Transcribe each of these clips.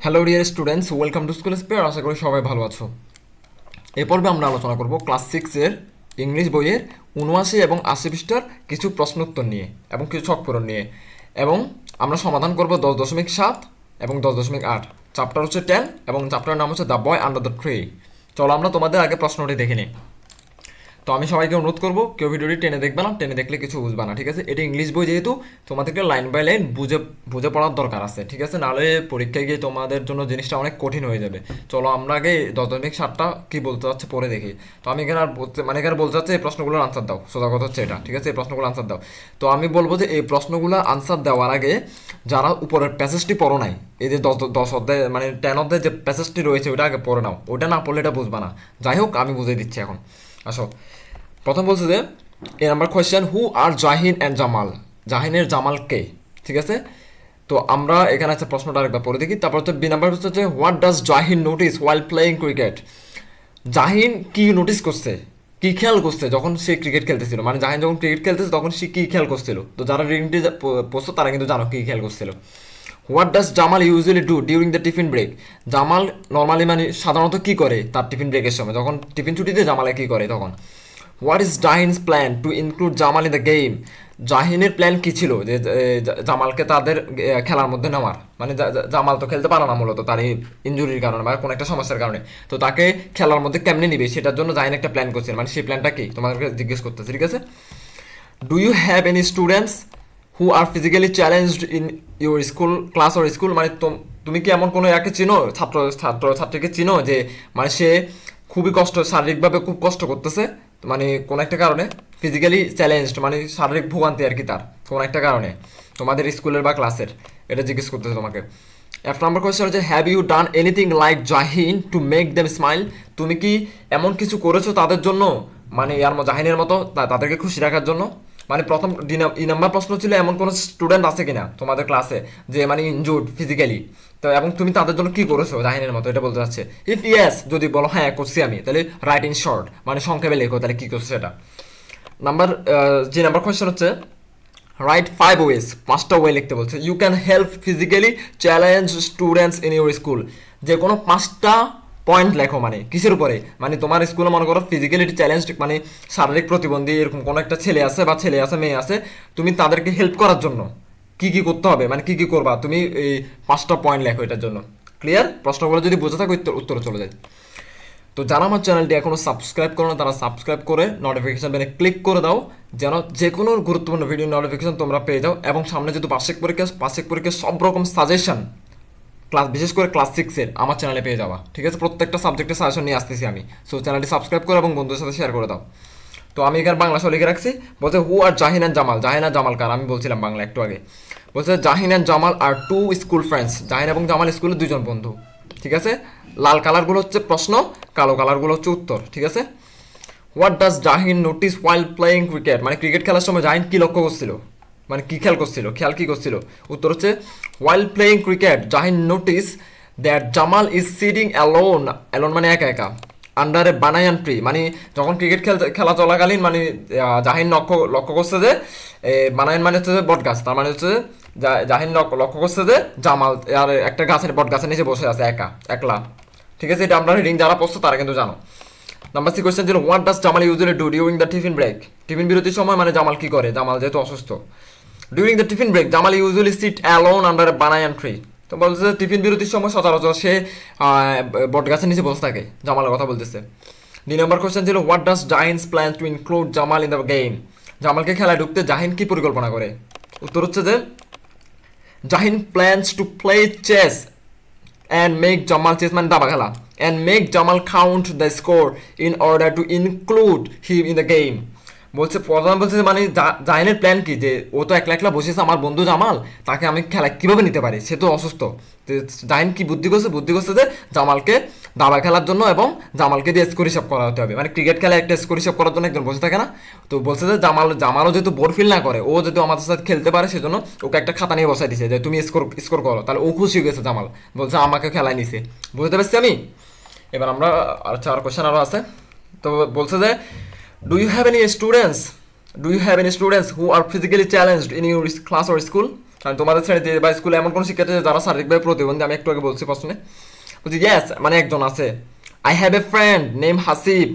Hello dear students, welcome to school spare. আশা করি সবাই ভালো আছো। এ পর্বে আমরা আলোচনা করব ক্লাস 6-এর ইংলিশ বইয়ের ৭৯ এবং ৮০ পৃষ্ঠার কিছু প্রশ্নোত্তর নিয়ে এবং কিছু ছকপূরণ নিয়ে, এবং আমরা সমাধান করব 10.7 এবং 10.8। চ্যাপ্টার হচ্ছে 10 এবং চ্যাপ্টারের নাম হচ্ছে the boy under the tree. চলো আমরা তোমাদের আগে প্রশ্নটি দেখে নিই। তো আমি সবাইকে অনুরোধ করবো কেউ ভিডিওটি টেনে দেখবে না, টেনে দেখলে কিছু বুঝবে না, ঠিক আছে? এটা ইংলিশ বই, যেহেতু তোমাদেরকে লাইন বাই লাইন বুঝে পড়ার দরকার আছে, ঠিক আছে? নাহলে পরীক্ষায় গিয়ে তোমাদের জন্য জিনিসটা অনেক কঠিন হয়ে যাবে। চলো আমরা আগে 10.7টা কী বলতে চাচ্ছে পরে দেখি। তো আমি এখানে আর এখানে বলতে চাচ্ছি এই প্রশ্নগুলোর আনসার দাও। সোজা কথা হচ্ছে এটা, ঠিক আছে? এই প্রশ্নগুলো আনসার দাও। তো আমি বলবো যে এই প্রশ্নগুলো আনসার দেওয়ার আগে যারা উপরের প্যাসেজটি পড়ো নাই, এই যে 10 অধ্যায় 10 অধ্যায় যে প্যাসেজটি রয়েছে ওটা আগে পড়ে নাও। ওটা না পড়লে এটা বুঝবা না। যাই হোক, আমি বুঝিয়ে দিচ্ছি এখন। আসো, প্রথম বলছে যে এ number question, who R Jahin and Jamal? জাহিনের Jamal কে? ঠিক আছে? তো আমরা এখানে আছে প্রশ্নটা আরেকবার পড়ে দেখি। তারপর হচ্ছে বি নাম্বার হচ্ছে যে what does Jahin notice while playing cricket? Jahin কি নোটিস করছে, কি খেয়াল করছে যখন সে ক্রিকেট খেলতেছিল? মানে জাহিন যখন ক্রিকেট খেলতেছে তখন সে কি খেয়াল করছিল? তো যারা রিডিংটি পড়ছো তারা কিন্তু জানো কি খেয়াল করছিল। What does Jamal usually do during the tiffin break? Jamal normally মানে সাধারণত কি করে তার টিফিন ব্রেকের সময়? যখন টিফিন ছুটিতে জামালে কি করে তখন? What is Jahin's plan to include Jamal in the game? জাহিনের প্ল্যান কি ছিল যে জামালকে তাদের খেলার মধ্যে নেওয়ার? মানে জামাল তো খেলতে পারে না মূলত তার এই ইঞ্জুরির কারণে বা কোনো একটা সমস্যার কারণে। তো তাকে খেলার মধ্যে কেমনে নিবে সেটার জন্য জাহিন একটা প্ল্যান করছেন। মানে সেই প্ল্যানটা কি তোমাদেরকে জিজ্ঞেস করতেছে, ঠিক আছে? Do you have any students who are physically challenged in your school class or school? মানে তুমি কি এমন কোনো একে চিনো, ছাত্রীকে চিনো যে মানে সে খুবই শারীরিকভাবে খুব কষ্ট করতেছে, মানে কোনো একটা কারণে ফিজিক্যালি চ্যালেঞ্জড, মানে শারীরিক ভোগান্তি আর কি তার কোনো একটা কারণে তোমাদের স্কুলের বা ক্লাসের? এটা জিজ্ঞেস করতেছে তোমাকে। এক নম্বর কোয়েশ্চেন হচ্ছে have you done anything like Jahin to make them smile? তুমি কি এমন কিছু করেছো তাদের জন্য, মানে জাহিনের মতো তাদেরকে খুশি রাখার জন্য? মানে প্রথম নাম্বার প্রশ্ন ছিল এমন কোনো স্টুডেন্ট আছে কিনা তোমাদের ক্লাসে যে মানে ইনজুর্ড ফিজিক্যালি, তো এবং তুমি তাদের জন্য কি করেছো জাহিনের মতো, এটা বলতে চাচ্ছে। ইফ ইয়েস, যদি বলো হ্যাঁ করছি আমি, তাহলে রাইট ইন শর্ট, মানে সংক্ষেপে লেখো তাহলে কি করছো সেটা। নাম্বার কোয়েশ্চেন হচ্ছে রাইট 5 ওয়েজ, 5টা ওয়ে লিখতে বলছে। You can help physically challenge students in your school. যে কোনো 5টা পয়েন্ট লেখো, মানে কিসের উপরে? মানে তোমার স্কুলে মনে করো ফিজিক্যালিটি চ্যালেঞ্জ, মানে শারীরিক প্রতিবন্ধী এরকম কোনো একটা ছেলে আছে বা মেয়ে আছে, তুমি তাদেরকে হেল্প করার জন্য কি কি করতে হবে, মানে কি কি করবা তুমি, এই 5টা পয়েন্ট লেখো এটার জন্য। ক্লিয়ার? প্রশ্নগুলো যদি বোঝা থাকে উত্তরে চলে যায়। তো যারা আমার চ্যানেলটি এখনও সাবস্ক্রাইব করো না তারা সাবস্ক্রাইব করে নোটিফিকেশন বেলে ক্লিক করে দাও, যেন যে কোনো গুরুত্বপূর্ণ ভিডিও নোটিফিকেশন তোমরা পেয়ে যাও। এবং সামনে যেহেতু বার্ষিক পরীক্ষা সব রকম সাজেশন বিশেষ করে ক্লাস 6-এর আমার চ্যানেলে পেয়ে যাওয়া, ঠিক আছে? প্রত্যেকটা সাবজেক্টের সাজেশন নিয়ে আসতেছি আমি। সো চ্যানেলটি সাবস্ক্রাইব করো এবং বন্ধুদের সাথে শেয়ার করে দাও। তো আমি এখানে বাংলা সহ লিখে রাখছি। বলছে হু আর জাহিন অ্যান্ড জামাল? জাহিন আর জামাল কার? আমি বলছিলাম বাংলা একটু আগে। বলছে Jahin and Jamal are 2 school friends. Jahin এবং জামাল স্কুলের 2জন বন্ধু, ঠিক আছে? লাল কালারগুলো হচ্ছে প্রশ্ন, কালো কালারগুলো হচ্ছে উত্তর, ঠিক আছে? What does Jahin notice while playing cricket? মানে ক্রিকেট খেলার সময় জাহিন কি লক্ষ্য করছিল, মানে কি খেয়াল করছিল, কি করছিল? উত্তর হচ্ছে while playing cricket Jahin notice that Jamal is sitting alone মানে একা একা আন্ডার এ বানায়ান ট্রি। মানে যখন ক্রিকেট খেলা চলাকালীন মানে জাহিন লক্ষ্য করছে যে বানায়ান মানে হচ্ছে যে বট গাছ, তার মানে হচ্ছে জাহিন লক্ষ্য করছে যে জামাল আর একটা বট গাছের নিচে বসে আছে একলা, ঠিক আছে? এটা আমরা রিডিং যারা পড়ছো তারা কিন্তু জানো। নাম্বার 3 কোয়েশ্চেন ছিল what does Jamal usually do during the tiffin break? Tiffin বিরতির সময় মানে জামাল কি করে? জামাল যেহেতু অসুস্থ। During the tiffin break Jamal usually sit alone under a banyan tree. তো বলছে যে টিফিন বিরতির সময় সচরাচর সে বট গাছের নিচে বসে থাকে, জামালের কথা বলতেছে। 2 নম্বর কোয়েশ্চেন ছিল what does Jahin's plan to include Jamal in the game? জামালকে খেলায় ঢুকতে জাহিন কি পরিকল্পনা করে? উত্তর হচ্ছে যে Jahin plans to play chess and make Jamal chess মানে দাবা খেলা and make Jamal count the score in order to include him in the game. বলছে প্রথম বলছে মানে জাহিনের প্ল্যান কি, যে ও তো একলা বসেছে আমার বন্ধু জামাল, তাকে আমি খেলা কীভাবে নিতে পারি, সে তো অসুস্থ। জাহিন কি বুদ্ধি করছে যে জামালকে দাবা খেলার জন্য এবং জামালকে দিয়ে স্কোর হিসাব করাতে হবে। মানে ক্রিকেট খেলায় একটা স্কোর হিসাব করার জন্য একজন বসে থাকে না? তো বলছে যে জামালও যেহেতু বোর ফিল না করে, ও যেহেতু আমাদের সাথে খেলতে পারে, সেজন্য ওকে একটা খাতা নিয়ে বসাই দিছে যে তুমি স্কোর করো। তাহলে ও খুশি হয়ে গেছে জামাল, বলছে আমাকে খেলায় নিছে। বুঝতে পারছি আমি? এবার আমরা আর কোয়েশ্চেন আরও আছে। তো বলছে যে do you have any students who are physically challenged in your class or school? কারণ তোমাদের শ্রেণীতে বা স্কুলে এমন কোনো শিক্ষার্থী আছে যারা শারীরিকভাবে প্রতিবন্ধী, আমি একটু আগে বলছি প্রশ্নে। বলছি ইয়েস, মানে একজন আছে। I have a friend name Hasib,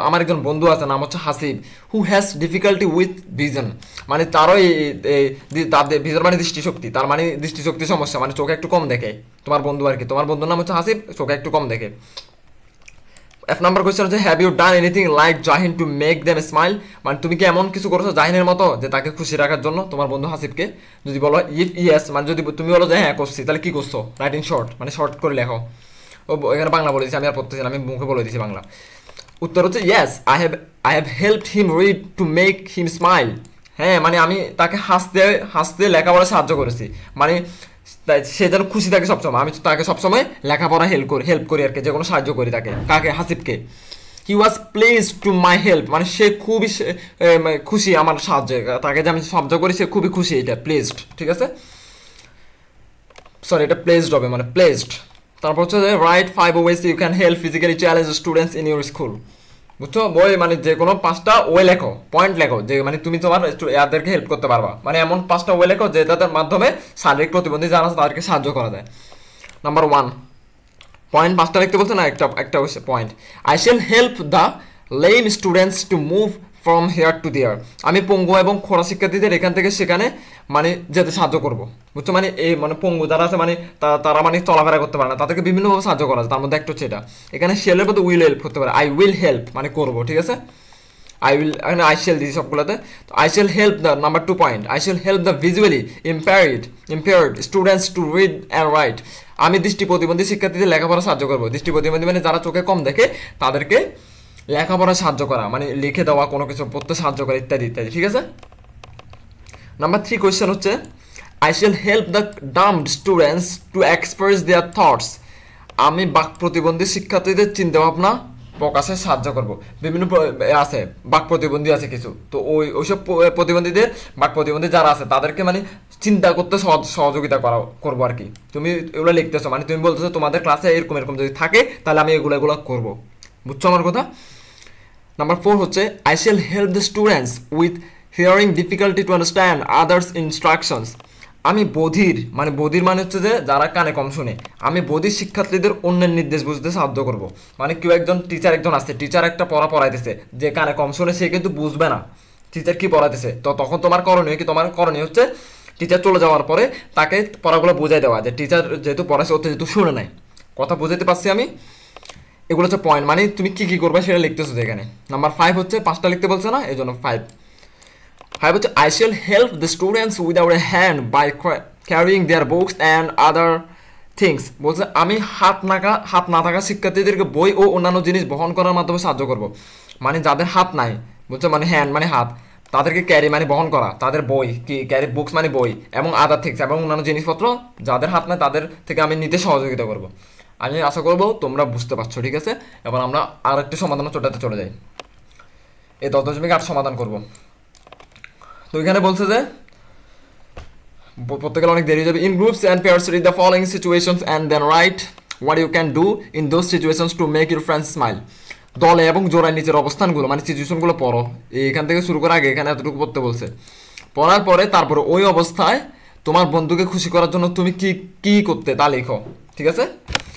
আমার একজন বন্ধু আছে, নাম হচ্ছে Hasib, who has difficulty with vision, মানে তারও তাদের ভিজন মানে দৃষ্টিশক্তি, তার মানে দৃষ্টিশক্তি সমস্যা, মানে চোখে একটু কম দেখে। তোমার বন্ধু আর কি, তোমার বন্ধুর নাম হচ্ছে হাসিব, চোখে একটু কম দেখে। এক নম্বর কোয়েশ্চেন হচ্ছে have you done anything like Jahin to make them smile, মানে তুমি কি এমন কিছু করেছো জাহিনের মতো যে তাকে খুশি রাখার জন্য, তোমার বন্ধু হাসিবকে? যদি বলো ইফ ইয়েস, মানে যদি তুমি বলো যে হ্যাঁ করছি, তাহলে কি করছো? রাইট ইন শর্ট, মানে শর্ট করে লেখো। ও এখানে বাংলা বলে দিচ্ছি, আমি আর পড়তেছি না, আমি মুখে বলে দিচ্ছি বাংলা। উত্তর হচ্ছে yes, I have helped him read to make him smile. হ্যাঁ, মানে আমি তাকে হাসতে হাসতে লেখাপড়া সাহায্য করেছি, মানে সে যেন খুশি থাকে সবসময়। আমি তাকে সবসময় লেখাপড়া হেল্প করি আর কি, যে কোনো সাহায্য করি তাকে। কাকে? হাসিবকে। হি ওয়াজ প্লিজ টু মাই হেল্প, মানে সে খুবই খুশি আমার সাহায্যে, তাকে যে আমি সাহায্য করি সে খুবই খুশি। এটা প্লেজড, ঠিক আছে, সরি এটা প্লেজড হবে, মানে প্লেজড। তারপর হচ্ছে write 5 ways you can help physically challenge students in your school. বুঝছো বই, মানে যে কোনো 5টা ওয়ে লেখো, পয়েন্ট লেখো, যে মানে তুমি তোমার এদেরকে হেল্প করতে পারবা, মানে এমন 5টা ওয়ে লেখো যে তাদের মাধ্যমে শারীরিক প্রতিবন্ধী যারা আছে তাদেরকে সাহায্য করা যায়। নাম্বার 1 পয়েন্ট 5টা লিখতে বলছে না, একটা point. I shall help the lame students to move from here to there, আমি পঙ্গু এবং খোড়া শিক্ষার্থীদের এখান থেকে সেখানে মানে যেতে সাহায্য করবো। বুঝছো, মানে এই মানে পঙ্গু যারা আছে, মানে তারা মানে চলাফেরা করতে পারে না, তাদেরকে বিভিন্নভাবে সাহায্য করা যায়, তার মধ্যে একটা হচ্ছে এটা। এখানে শেলের মধ্যে উইল হেল্প করতে পারে, আই উইল হেল্প মানে করবো, ঠিক আছে। আই উইল, এখানে আই শেল দিয়েছি সবগুলোতে। তো I shall help the number 2 point, I shall help the visually impaired students to read and right, আমি দৃষ্টি প্রতিবন্ধী শিক্ষার্থীদের লেখাপড়া সাহায্য করবো। দৃষ্টি প্রতিবন্ধী মানে যারা চোখে কম দেখে তাদেরকে লেখাপড়া সাহায্য করা, মানে লিখে দেওয়া, কোনো কিছু পড়তে সাহায্য করা, ইত্যাদি ইত্যাদি, ঠিক আছে। নাম্বার 3 কোয়েশ্চেন হচ্ছে I shall help the dumbed students to express their thoughts, আমি বাক প্রতিবন্ধী শিক্ষার্থীদের চিন্তাভাবনা প্রকাশে সাহায্য করব। বিভিন্ন আছে বাক প্রতিবন্ধী আছে কিছু, তো ওইসব প্রতিবন্ধীদের, বাক প্রতিবন্ধী যারা আছে তাদেরকে মানে চিন্তা করতে সহযোগিতা করবো আর কি। তুমি এগুলো লিখতেছো, মানে তুমি বলতেছো তোমাদের ক্লাসে এরকম এরকম যদি থাকে তাহলে আমি এগুলো করবো। বুঝছো আমার কথা? নাম্বার 4 হচ্ছে I shall help the students with hearing difficulty to understand others instructions, আমি বধির মানে হচ্ছে যে যারা কানে কম শুনে, আমি বধির শিক্ষার্থীদের অন্যের নির্দেশ বুঝতে সাহায্য করব। মানে কেউ একজন একজন আছে, টিচার একটা পড়াইতেছে, যে কানে কম শুনে সে কিন্তু বুঝবে না টিচার কি পড়াইতেছে, তো তখন তোমার করণীয় হচ্ছে টিচার চলে যাওয়ার পরে তাকে পড়াগুলো বোঝাই দেওয়া, যে টিচার যেহেতু পড়াচ্ছে ওতে যেহেতু শুনে নাই, কথা বুঝাতে পারছি আমি। এগুলো হচ্ছে পয়েন্ট, মানে তুমি কি করবে সেটা লিখতেছো এখানে। নাম্বার 5 হচ্ছে 5টা লিখতে বলছে না, এই জন্য 5 হচ্ছে I shall help the students without a hand by carrying their books and other things, বলছে আমি হাত না থাকা শিক্ষার্থীদেরকে বই ও অন্যান্য জিনিস বহন করার মাধ্যমে সাহায্য করব। মানে যাদের হাত নাই, বুঝছো, মানে হ্যান্ড মানে হাত, তাদেরকে ক্যারি মানে বহন করা, তাদের বই কি ক্যারি বুকস মানে বই এবং আদার থিংস এবং অন্যান্য জিনিসপত্র যাদের হাত নাই তাদের থেকে আমি নিতে সহযোগিতা করব। আমি আশা করবো তোমরা বুঝতে পারছো, ঠিক আছে। এবার আমরা আর একটি সমাধানের চোটাতে চলে যাই, এই 10.8 সমাধান করব। তো এখানে বলছে যে প্রত্যেকে অনেক দেরি যাবে। In groups and pairs read the following situations and then write what you can do in those situations to make your friends smile. দলে এবং জোড়ায় নিচের অবস্থানগুলো মানে সিচুয়েশনগুলো পড়ো, এখান থেকে শুরু করে আগে এখানে এতটুকু পড়তে বলছে। পড়ার পরে তারপরে ওই অবস্থায় তোমার বন্ধুকে খুশি করার জন্য তুমি কি কি করতে তা লিখো, ঠিক আছে।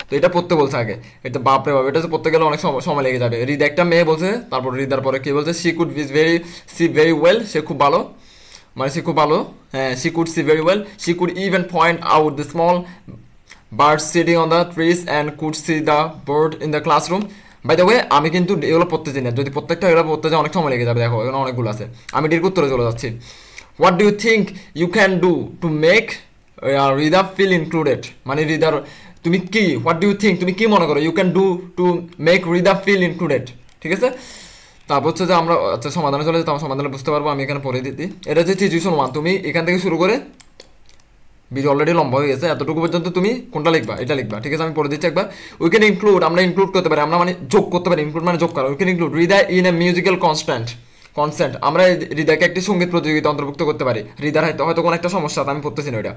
তো এটা পড়তে বলছে আগে, এটা বাপরে বাপ, এটা পড়তে গেলে অনেক সময় লেগে যাবে। রিদ একটা মেয়ে বলছে, তারপর রিদার পরে কি বলছে, সি ভেরি ওয়েল, সে খুব ভালো, মানে সে খুব ভালো, হ্যাঁ she could see very well, she could even point out the small bird sitting on the trees and could see the bird in the classroom. By the way আমি কিন্তু এগুলো পড়তে চাই না, যদি প্রত্যেকটা এগুলো পড়তে যাই অনেক সময় লেগে যাবে। দেখো এখানে অনেকগুলো আছে, আমি ডির উত্তরে চলে যাচ্ছি। What do you think you can do to make Rida feel included, মানে রিদার তুমি কি, হোয়াট ডু ইউ থিঙ্ক তুমি কি মনে করো, you can do to make Rida feel included, ঠিক আছে। তারপর হচ্ছে যে আমরা আচ্ছা সমাধানে চলে যেতাম, সমাধানে বুঝতে পারবো। আমি এখানে পড়ে দিই, এটা হচ্ছে সিচুয়েশন 1, তুমি এখান থেকে শুরু করে ভিডিও অলরেডি লম্বা হয়ে গেছে, এতটুকু পর্যন্ত তুমি কোনটা লিখবা, এটা লিখবা, ঠিক আছে। আমি পড়ে দিচ্ছি একবার। উই ক্যান ইনক্লুড, আমরা ইনক্লুড করতে পারি, আমরা মানে যোগ করতে পারি, ইনক্লুড মানে যোগ করা। We can include Hriday in a musical concert, আমরা হৃদয়কে একটি সঙ্গীত প্রতিযোগিতা অন্তর্ভুক্ত করতে পারি। হৃদয় হয়তো কোনো একটা সমস্যা, আমি পড়তেছি না ওইটা।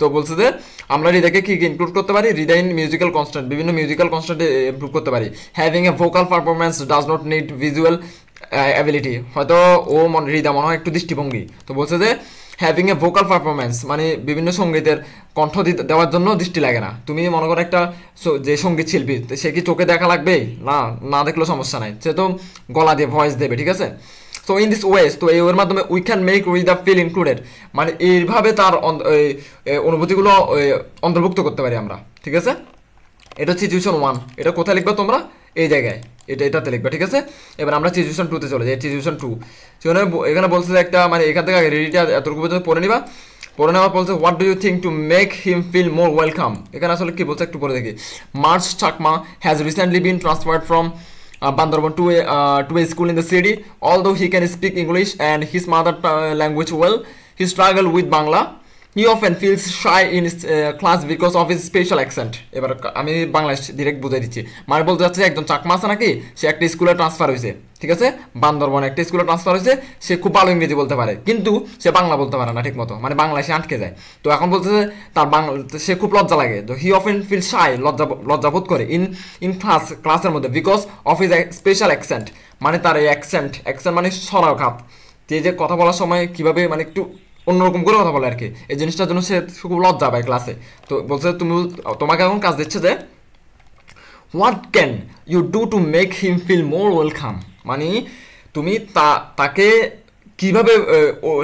তো বলছে যে আমরা হৃদয়কে কি ইনক্লুড করতে পারি, হৃদয় ইন মিউজিক্যাল কনস্ট্যান্ট, বিভিন্ন মিউজিক্যাল কনস্ট্যান্টে ইমপ্রুভ করতে পারি। Having a vocal performance does not need visual ability, হয়তো ও হৃদয় মনে হয় একটু দৃষ্টিভঙ্গি। তো বলছে যে হ্যাভিং এ ভোকাল পারফরমেন্স মানে বিভিন্ন সঙ্গীতের কণ্ঠ দেওয়ার জন্য দৃষ্টি লাগে না। তুমি মনে করো একটা যে সঙ্গীত শিল্পী, সে কি চোখে দেখা লাগবেই? না, না দেখলেও সমস্যা নাই, সে তো গলা দিয়ে ভয়েস দেবে, ঠিক আছে? সো ইন দিস ওয়েজ, তো এই ওয়ের মাধ্যমে we can make Rida feel included, মানে এইভাবে তার অনুভূতিগুলো অন্তর্ভুক্ত করতে পারি আমরা, ঠিক আছে? এটা হচ্ছে সিচুয়েশন 1। এটা কোথায় লিখবা তোমরা? এই জায়গায়, এটাতে লিখবা, ঠিক আছে? এবার আমরা সিচুয়েশন 2 তে চলে যাই। সিচুয়েশন 2 সেখানে এখানে বলছে যে একটা মানে এখান থেকে রেডিটা এতটুকু পর্যন্ত পড়ে নিবা। পড়ে নেওয়ার বলছে what do you think to make him feel more welcome. এখানে আসলে কি বলছে একটু পরে দেখি। March Chakma has recently been transferred from Bandarban to a school in the city. Although he can speak English and his mother language well, he struggled with Bangla. He often feels shy in his class because of his special accent. এবার আমি Bangla direct বুঝাই দিচ্ছি। মানে বলতে যাচ্ছে একজন চাকমা আছে নাকি, সে একটা স্কুলে ট্রান্সফার হয়েছে, ঠিক আছে? বান্দরবন একটা স্কুলে ট্রান্সফার হয়েছে, সে খুব ভালো ইংরেজি বলতে পারে, কিন্তু সে বাংলা বলতে পারে না ঠিক মতো, মানে বাংলায় সে আটকে যায়। তো এখন বলছে যে তার বাংলা, সে খুব লজ্জা লাগে, তো হি অফেন ফিল শাই, লজ্জাবোধ করে ইন ক্লাসের মধ্যে, because of his special accent, মানে তার এই অ্যাকসেন্ট মানে সরাঘাত, যে কথা বলার সময় কিভাবে মানে একটু অন্যরকম করে কথা বলে আর কি, এই জিনিসটার জন্য সে খুব লজ্জা পায় ক্লাসে। তো বলছে তোমাকে এখন কাজ দিচ্ছে যে what can you do to make him feel more welcome, মানে তুমি তাকে কিভাবে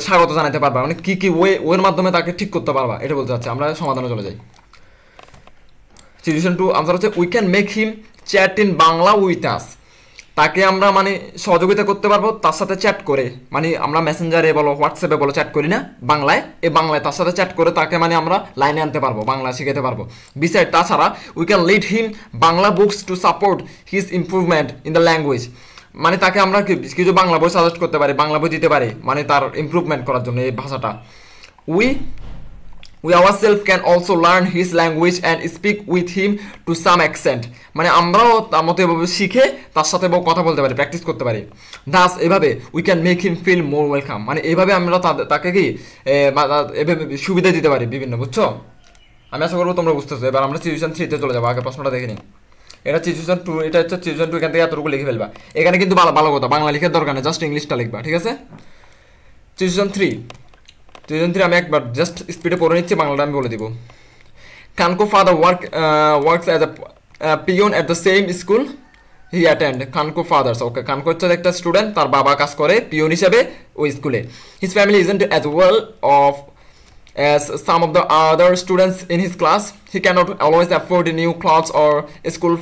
স্বাগত জানাতে পারবা, মানে কি ওয়ের মাধ্যমে তাকে ঠিক করতে পারবা, এটা বলতে চাচ্ছে। আমরা সমাধানে চলে যাই। সিচুয়েশন 2 আনসার হচ্ছে we can make him chat in Bangla with us. তাকে আমরা মানে সহযোগিতা করতে পারবো তার সাথে চ্যাট করে, মানে আমরা মেসেঞ্জারে বলো হোয়াটসঅ্যাপে বলো চ্যাট করি না বাংলায়, এই বাংলায় তার সাথে চ্যাট করে তাকে মানে আমরা লাইনে আনতে পারবো, বাংলা শিখাতে পারবো। বিসাইড তাছাড়া we can lead him Bangla books to support his improvement in the language, মানে তাকে আমরা কিছু বাংলা বই সাজেস্ট করতে পারি, বাংলা বই দিতে পারি, মানে তার ইমপ্রুভমেন্ট করার জন্য এই ভাষাটা। We ourselves can also learn his language and speak with him to some extent, মানে আমরাও তার মতো এভাবে শিখে তার সাথে কথা বলতে পারি, প্র্যাকটিস করতে পারি। দাস এভাবে we can make him feel more welcome, মানে এইভাবে আমরা তাকে কি এভাবে সুবিধা দিতে পারি বিভিন্ন, বুঝছো? আমি আশা করবো তোমরা বুঝতেছো। এবার আমরা সিচুয়েশন 3 তে চলে যাবো। আগে প্রশ্নটা দেখে নিই। এটা সিচুয়েশন 2, এটা হচ্ছে সিচুয়েশন 2, এখান থেকে এতটুকু লিখে ফেলবা। এখানে কিন্তু ভালো কথা বাংলা লিখার দরকার নেই, জাস্ট ইংলিশটা লিখবা, ঠিক আছে? সিচুয়েশন 3 আমি একবার জাস্ট স্পিডে পড়ে নিচ্ছি, বাংলাটা আমি বলে দিব। Kanko father works as a peon at the same school he attend. Kanko father's, okay, Kanko হচ্ছে একটা স্টুডেন্ট, তার বাবা কাজ করে পিয়ন হিসেবে ওই স্কুলে। His family isn't as well of as some of the other students in his class. He cannot always afford new clothes or school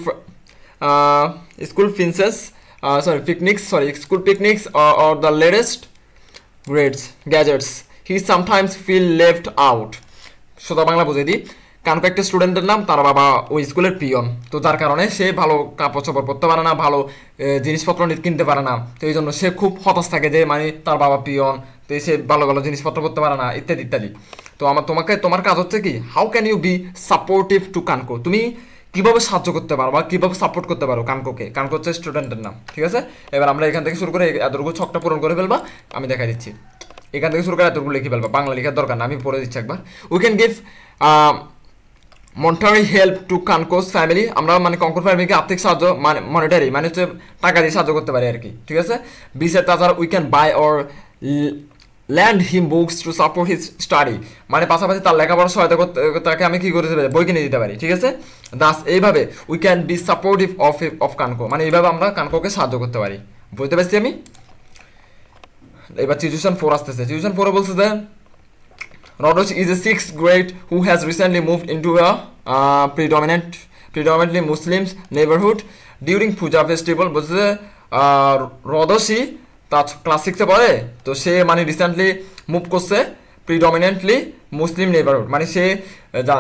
picnics or the latest gadgets. He sometimes feel left out. সোজা বাংলা বুঝিয়ে দিই, কানকো একটা স্টুডেন্টের নাম, তার বাবা ওই স্কুলের পিয়ন, তো যার কারণে সে ভালো কাপড় চোপড় পরতে পারে না, ভালো জিনিসপত্র কিনতে পারে না, তো এই জন্য সে খুব হতাশ থাকে যে মানে তার বাবা পিয়ন, তো সে ভালো ভালো জিনিসপত্র করতে পারে না, ইত্যাদি ইত্যাদি। তো তোমার কাজ হচ্ছে কি, how can you be supportive to Kanko, তুমি কিভাবে সাহায্য করতে পারো বা কিভাবে সাপোর্ট করতে পারো কানকোকে। কানকো হচ্ছে স্টুডেন্টের নাম, ঠিক আছে? এবার আমরা এখান থেকে শুরু করে এতটুকু ছকটা পূরণ করে ফেলবা, আমি দেখাই দিচ্ছি। এখান থেকে শুরু করে এতটুকু লিখে ফেলবা, বাংলা লেখার দরকার না, আমি পড়ে দিচ্ছি একবার। We can give monetary help to Kanko's family, আমরা মানে কানকোর ফ্যামিলিকে আর্থিক সাহায্য, মানে মনিটারি মানে হচ্ছে টাকা দিয়ে সাহায্য করতে পারি আর কি, ঠিক আছে? বিশেষ তাছাড়া we can buy or land him books to support his study, মানে পাশাপাশি তার লেখাপড়ার সহায়তা করতে তাকে আমি কি করে দিতে পারি, বই কিনে দিতে পারি, ঠিক আছে? দাস এইভাবে we can be supportive of Kanko, মানে এইভাবে আমরা কানকোকে সাহায্য করতে পারি, বুঝতে পারছি আমি? এবার সিচুয়েশন 4 আসতেছে। সিচুয়েশন 4 বলছে যে Rodosh is a 6th grade who has recently moved into a predominantly Muslim neighborhood during Puja festival. বলছে যে রদোশি তার ক্লাস 6-এ পড়ে, তো সে মানে রিসেন্টলি মুভ করছে প্রিডমিনেন্টলি মুসলিম নেইবারহুড, মানে সে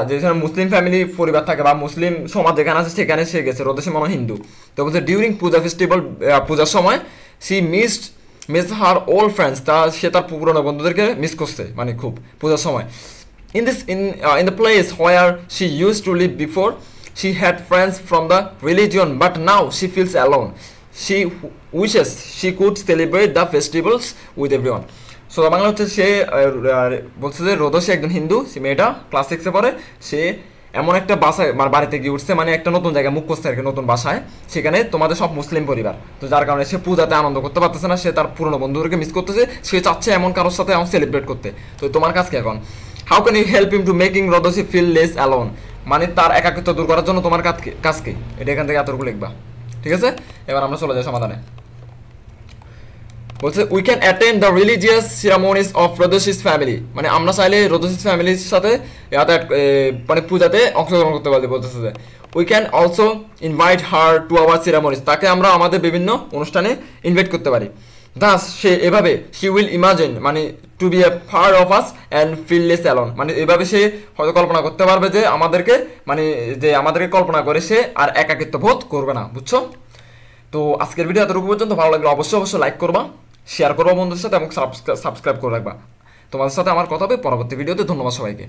যেখানে মুসলিম ফ্যামিলি পরিবার থাকে বা মুসলিম সমাজ যেখানে আছে সেখানে সে গেছে। রদোশি মনে হিন্দু। তো বলছে ডিউরিং পূজা ফেস্টিভ্যাল, পূজার সময় she miss her old friends, সে তার পুরনো বন্ধুদেরকে মিস করছে মানে খুব পূজার সময়। In the place where she use to live before she had friends from the religion, but now she feels alone. She wishes she could celebrate the festivals with everyone. So Bangla হচ্ছে সে বলছে যে রোদোশি একজন হিন্দু, সে মেয়েটা ক্লাস 6-এ পড়ে, সে এমন একটা বাসায় বাড়িতে গিয়ে উঠছে, মানে একটা নতুন জায়গায় মুখ করছে আর কি, নতুন বাসায়, সেখানে তোমাদের সব মুসলিম পরিবার, তো যার কারণে সে পূজাতে আনন্দ করতে পারতেছে না, সে তার পুরনো বন্ধুদেরকে মিস করতেছে, সে চাচ্ছে এমন কারোর সাথে এখন সেলিব্রেট করতে। তো তোমার কাজ কি এখন? How can you help him to making Rodoshi feel less alone, মানে তার একাকিত্ব দূর করার জন্য তোমার কাজ কি, এটা এখান থেকে এতটুকু লিখবা। ঠিক আছে, এবার আমরা চলে যাই সমাধানে। বলছে we can attend the religious ceremonies of Rodoshi's family, মানে আমরা চাইলে রোদসিস ফ্যামিলির সাথে মানে পূজাতে অংশগ্রহণ করতে পারি। বলতেছে যে we can also invite her to our ceremonies, তাকে আমরা আমাদের বিভিন্ন অনুষ্ঠানে ইনভাইট করতে পারি। দাস সে এভাবে শি উইল ইমাজিন মানে to be a part of us and feel less alone, মানে এভাবে সে হয়তো কল্পনা করতে পারবে যে আমাদেরকে কল্পনা করে সে আর একাকিত্ব বোধ করবে না। বুঝছো? তো আজকের ভিডিও এতটুকু পর্যন্ত। ভালো লাগলে অবশ্যই লাইক করবা, শেয়ার করবা বন্ধুদের সাথে এবং সাবস্ক্রাইব করে রাখবা। তোমাদের সাথে আমার কথা হবে পরবর্তী ভিডিওতে। ধন্যবাদ সবাইকে।